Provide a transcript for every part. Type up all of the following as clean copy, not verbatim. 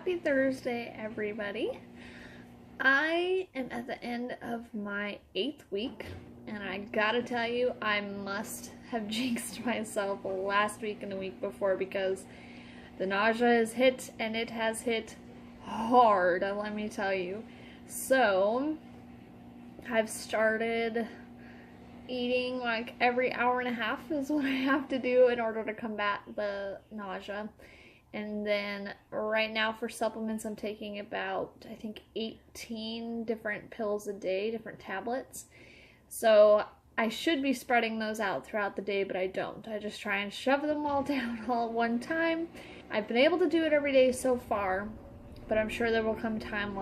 Happy Thursday, everybody. I am at the end of my 8th week, and I gotta tell you, I must have jinxed myself last week and the week before because the nausea has hit, and it has hit hard, let me tell you. So, I've started eating like every hour and a half is what I have to do in order to combat the nausea. And then right now for supplements, I'm taking about, I think, 18 different pills a day, different tablets. So I should be spreading those out throughout the day, but I don't. I just try and shove them all down all at one time. I've been able to do it every day so far, but I'm sure there will come a time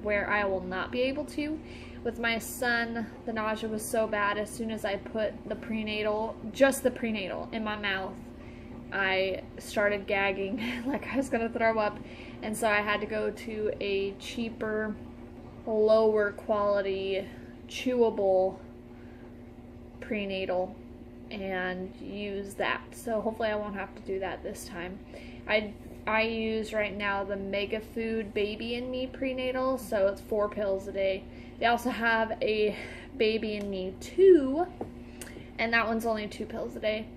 where I will not be able to. With my son, the nausea was so bad, as soon as I put the prenatal, just the prenatal, in my mouth, I started gagging like I was gonna throw up, and so I had to go to a cheaper, lower quality, chewable prenatal and use that. So hopefully I won't have to do that this time. I use right now the Mega Food Baby and Me prenatal, so it's 4 pills a day. They also have a Baby and Me 2, and that one's only 2 pills a day.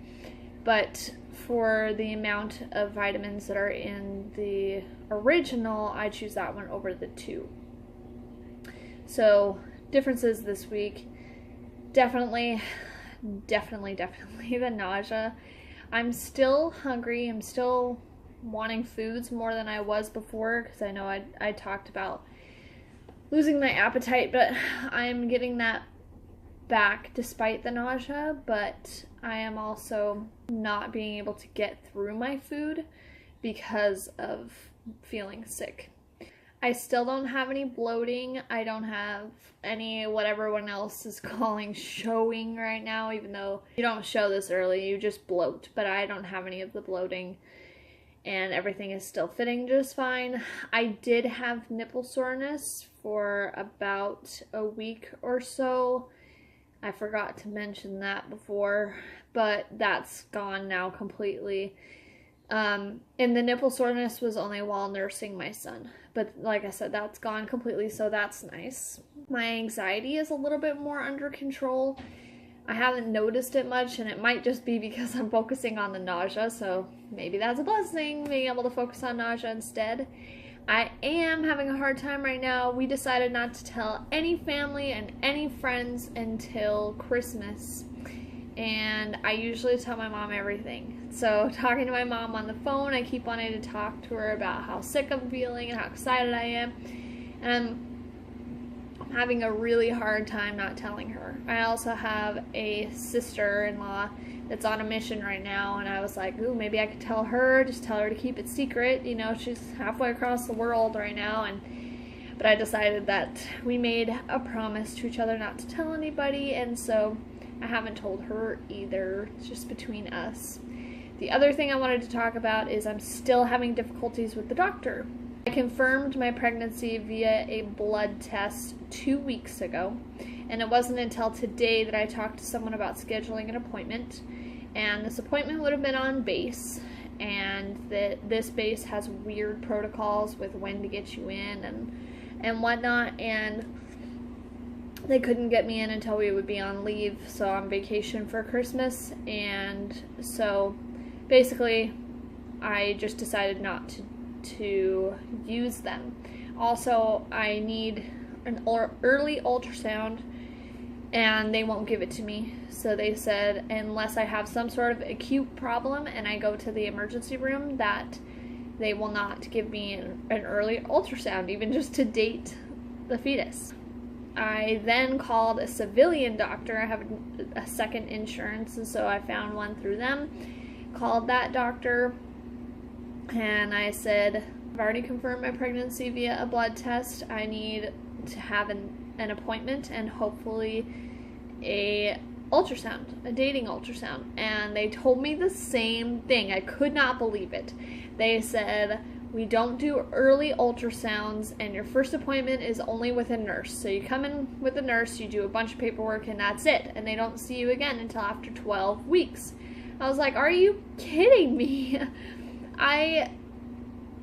But for the amount of vitamins that are in the original, I choose that one over the 2. So, differences this week. Definitely the nausea. I'm still hungry. I'm still wanting foods more than I was before, because I know I talked about losing my appetite, but I'm getting that back despite the nausea. But I am also not being able to get through my food because of feeling sick. I still don't have any bloating. I don't have any what everyone else is calling showing right now, even though you don't show this early, you just bloat. But I don't have any of the bloating, and everything is still fitting just fine. I did have nipple soreness for about a week or so. I forgot to mention that before, but that's gone now completely. And the nipple soreness was only while nursing my son. But like I said, that's gone completely, so that's nice. My anxiety is a little bit more under control. I haven't noticed it much, and it might just be because I'm focusing on the nausea, so maybe that's a blessing, being able to focus on nausea instead. I am having a hard time right now. We decided not to tell any family and any friends until Christmas, and I usually tell my mom everything. So talking to my mom on the phone, I keep wanting to talk to her about how sick I'm feeling and how excited I am, and I'm having a really hard time not telling her. I also have a sister-in-law that's on a mission right now, and I was like, ooh, maybe I could tell her, just tell her to keep it secret. You know, she's halfway across the world right now, but I decided that we made a promise to each other not to tell anybody, and so I haven't told her either. It's just between us. The other thing I wanted to talk about is I'm still having difficulties with the doctor. I confirmed my pregnancy via a blood test 2 weeks ago, and it wasn't until today that I talked to someone about scheduling an appointment. And this appointment would have been on base, and this base has weird protocols with when to get you in and whatnot, and they couldn't get me in until we would be on leave, so on vacation for Christmas. And so basically I just decided not to use them. Also, I need an early ultrasound, and they won't give it to me. So they said unless I have some sort of acute problem and I go to the emergency room, that they will not give me an early ultrasound, even just to date the fetus. I then called a civilian doctor. I have a second insurance, and so I found one through them. Called that doctor, and I said, I've already confirmed my pregnancy via a blood test. I need to have an appointment and hopefully a dating ultrasound. And they told me the same thing. I could not believe it. They said, we don't do early ultrasounds, and your first appointment is only with a nurse. So you come in with a nurse, you do a bunch of paperwork, and that's it. And they don't see you again until after 12 weeks. I was like, are you kidding me? I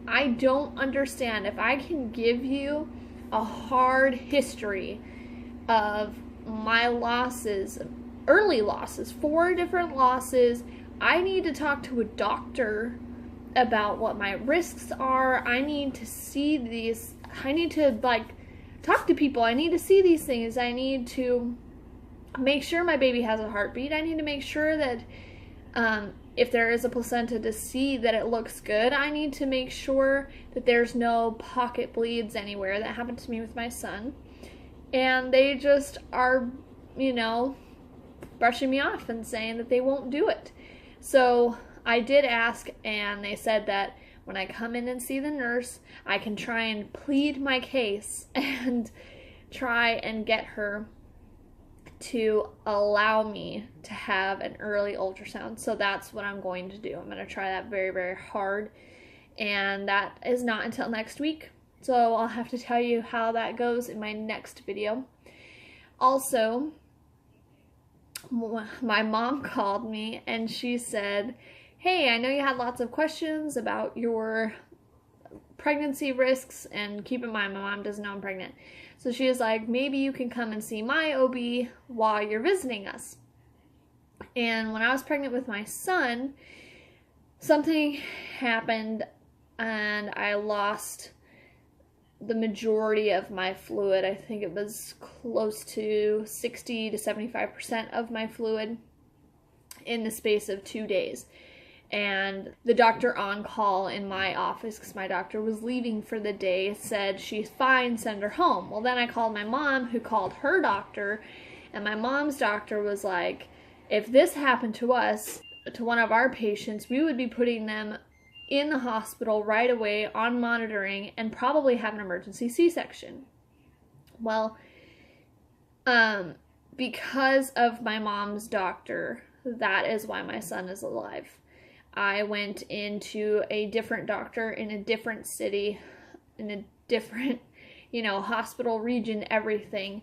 I don't understand. If I can give you a hard history of my losses, early losses, 4 different losses, I need to talk to a doctor about what my risks are. I need to see these. I need to talk to people. I need to see these things. I need to make sure my baby has a heartbeat. I need to make sure that if there is a placenta, to see that it looks good. I need to make sure that there's no pocket bleeds anywhere. That happened to me with my son. And they just are, brushing me off and saying that they won't do it. So I did ask, and they said that when I come in and see the nurse, I can try and plead my case and try and get her to allow me to have an early ultrasound. So that's what I'm going to do. I'm going to try that very, very hard. And that is not until next week. So I'll have to tell you how that goes in my next video. Also, my mom called me and she said, hey, I know you had lots of questions about your pregnancy risks, and keep in mind my mom doesn't know I'm pregnant. So she was like, maybe you can come and see my OB while you're visiting us. And when I was pregnant with my son, something happened and I lost the majority of my fluid. I think it was close to 60 to 75% of my fluid in the space of 2 days. And the doctor on call in my office, because my doctor was leaving for the day, said, she's fine, send her home. Well, then I called my mom, who called her doctor, and my mom's doctor was like, if this happened to us, to one of our patients, we would be putting them in the hospital right away on monitoring and probably have an emergency C-section. Well, because of my mom's doctor, that is why my son is alive. I went into a different doctor in a different city, in a different, hospital region, everything.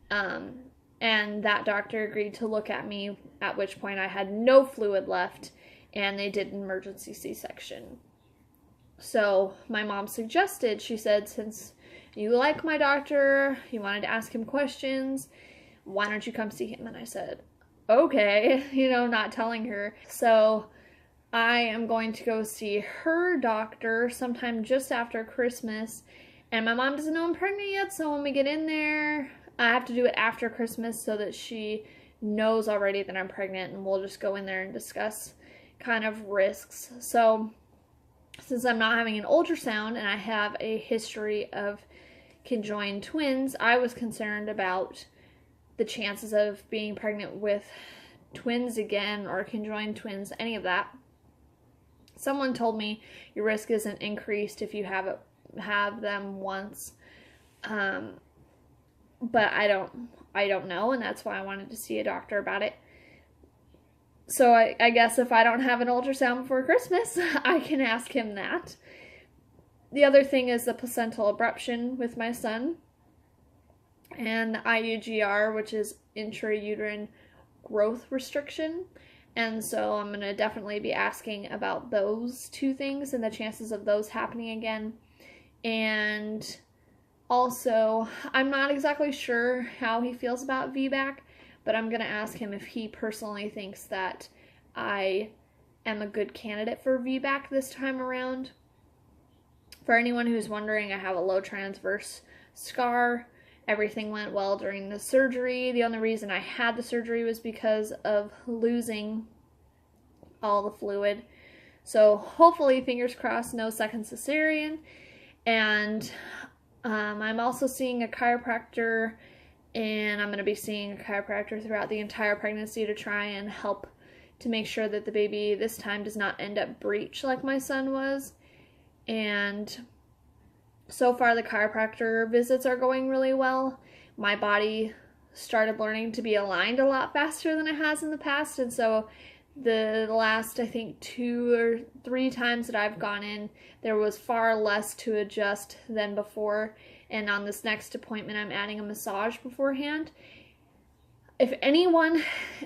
And that doctor agreed to look at me, at which point I had no fluid left, and they did an emergency C-section. So my mom suggested, she said, since you like my doctor, you wanted to ask him questions, why don't you come see him? And I said, okay, not telling her. So I am going to go see her doctor sometime just after Christmas. And my mom doesn't know I'm pregnant yet, so when we get in there, I have to do it after Christmas so that she knows already that I'm pregnant, and we'll just go in there and discuss kind of risks. So since I'm not having an ultrasound and I have a history of conjoined twins, I was concerned about the chances of being pregnant with twins again, or conjoined twins, any of that. Someone told me your risk isn't increased if you have them once, but I don't know, and that's why I wanted to see a doctor about it. So I guess if I don't have an ultrasound before Christmas, I can ask him that. The other thing is the placental abruption with my son, and the IUGR, which is intrauterine growth restriction. And so I'm going to definitely be asking about those 2 things and the chances of those happening again. And also, I'm not exactly sure how he feels about VBAC, but I'm going to ask him if he personally thinks that I am a good candidate for VBAC this time around. For anyone who's wondering, I have a low transverse scar. Everything went well during the surgery. The only reason I had the surgery was because of losing all the fluid. So hopefully, fingers crossed, no second cesarean. And I'm also seeing a chiropractor, and I'm going to be seeing a chiropractor throughout the entire pregnancy to try and help to make sure that the baby this time does not end up breech like my son was. And so far, the chiropractor visits are going really well. My body started learning to be aligned a lot faster than it has in the past, and so the last, I think, 2 or 3 times that I've gone in, there was far less to adjust than before. And on this next appointment, I'm adding a massage beforehand. If anyone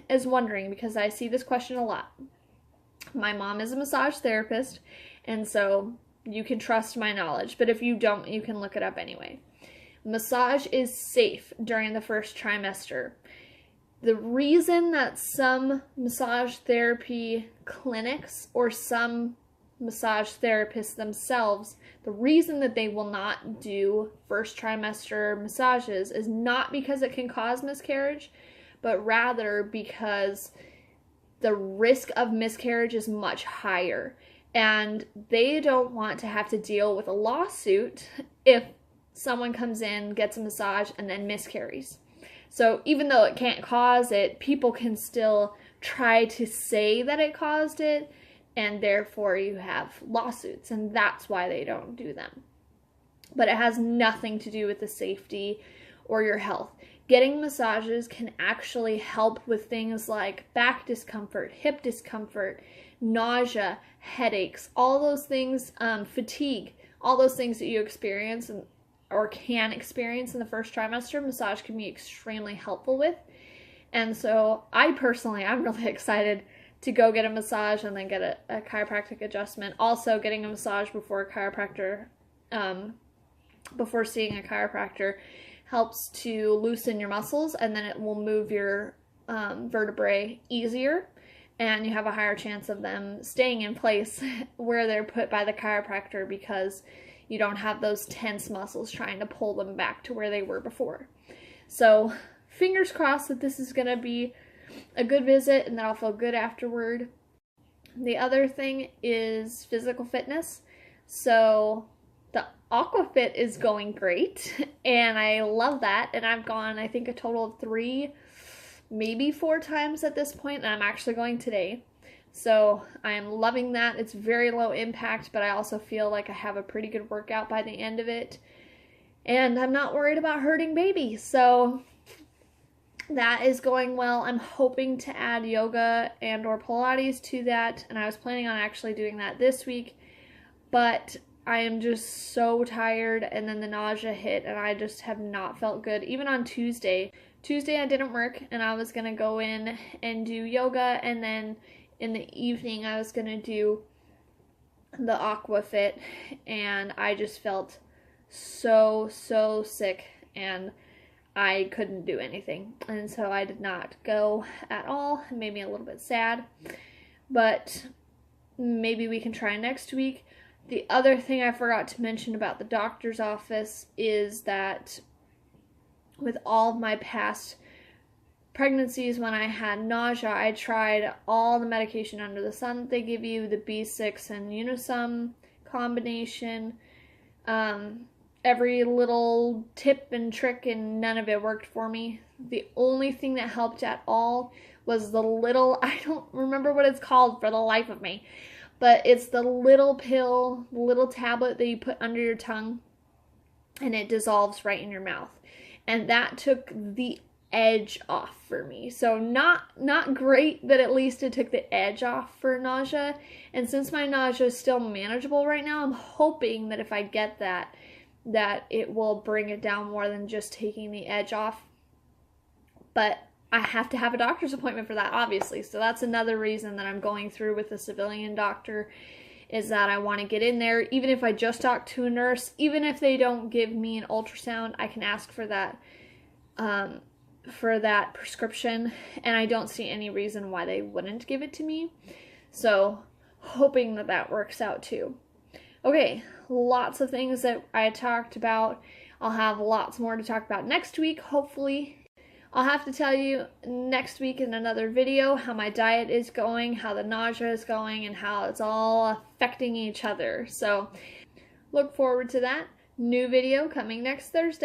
is wondering, because I see this question a lot, my mom is a massage therapist, and so you can trust my knowledge, but if you don't, you can look it up anyway. Massage is safe during the first trimester. The reason that some massage therapy clinics or some massage therapists themselves, the reason that they will not do first trimester massages is not because it can cause miscarriage, but rather because the risk of miscarriage is much higher. And they don't want to have to deal with a lawsuit if someone comes in, gets a massage, and then miscarries. So even though it can't cause it, people can still try to say that it caused it, and therefore you have lawsuits, and that's why they don't do them. But it has nothing to do with the safety or your health. Getting massages can actually help with things like back discomfort, hip discomfort, nausea, headaches, all those things, fatigue, all those things that you experience or can experience in the first trimester, massage can be extremely helpful with. And so I'm really excited to go get a massage and then get a chiropractic adjustment. Also, getting a massage before a chiropractor, before seeing a chiropractor, helps to loosen your muscles, and then it will move your vertebrae easier, and you have a higher chance of them staying in place where they're put by the chiropractor because you don't have those tense muscles trying to pull them back to where they were before. So fingers crossed that this is going to be a good visit and that I'll feel good afterward. The other thing is physical fitness. So the Aquafit is going great, and I love that. And I've gone, I think, a total of 3, maybe 4 times at this point, and I'm actually going today. So I am loving that. It's very low impact, but I also feel like I have a pretty good workout by the end of it. And I'm not worried about hurting baby. So that is going well. I'm hoping to add yoga and or Pilates to that, and I was planning on actually doing that this week, but I am just so tired, and then the nausea hit, and I just have not felt good. Even on Tuesday I didn't work, and I was going to go in and do yoga, and then in the evening I was going to do the Aquafit, and I just felt so sick, and I couldn't do anything, and so I did not go at all. It made me a little bit sad, but maybe we can try next week. The other thing I forgot to mention about the doctor's office is that with all of my past pregnancies, when I had nausea, I tried all the medication under the sun that they give you, the B6 and Unisum combination, every little tip and trick, and none of it worked for me. The only thing that helped at all was the little, I don't remember what it's called for the life of me, but it's the little pill, little tablet that you put under your tongue, and it dissolves right in your mouth. And that took the edge off for me. So not great, but at least it took the edge off for nausea. And since my nausea is still manageable right now, I'm hoping that if I get that it will bring it down more than just taking the edge off. But I have to have a doctor's appointment for that, obviously. So that's another reason that I'm going through with a civilian doctor, is that I want to get in there. Even if I just talk to a nurse, even if they don't give me an ultrasound, I can ask for that prescription, and I don't see any reason why they wouldn't give it to me. So hoping that that works out too. Okay, lots of things that I talked about. I'll have lots more to talk about next week, hopefully. I'll have to tell you next week in another video how my diet is going, how the nausea is going, and how it's all affecting each other. So look forward to that. New video coming next Thursday.